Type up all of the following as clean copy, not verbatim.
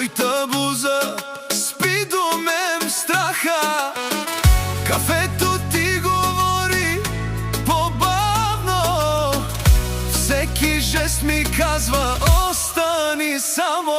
твоята буза спи до мен в страха. Кафето ти говори по-бавно, всеки жест ми казва остани само.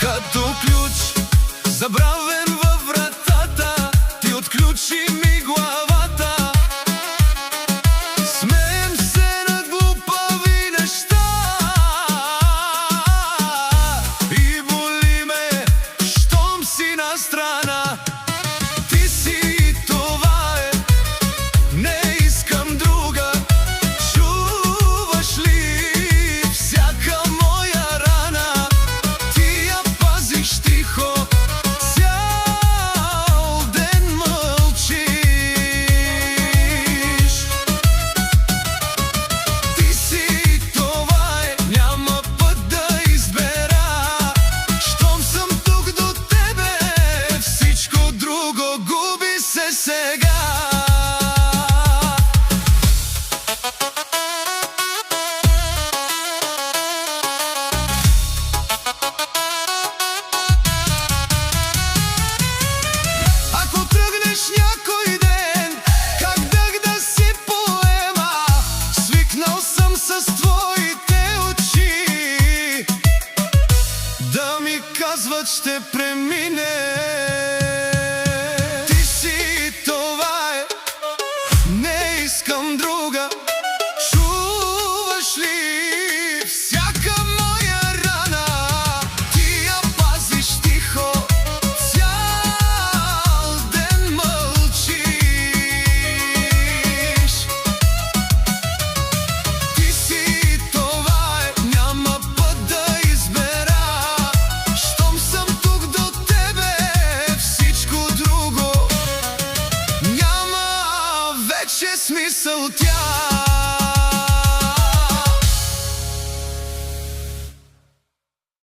Като ключ, забравен във вратата, ти отключи ми главата. Смеем се на глупави неща и боли ме, щом си на страна. Ти си, това е, не искам друга. Чуваш ли всяка моя рана? Казват, ще премине. Ти си, това е, не искам друга. Чуваш ли всяка моя рана? Ти я пазиш тихо, цял ден мълчиш. Ти си, това е, няма път да избера. Смисъл тя.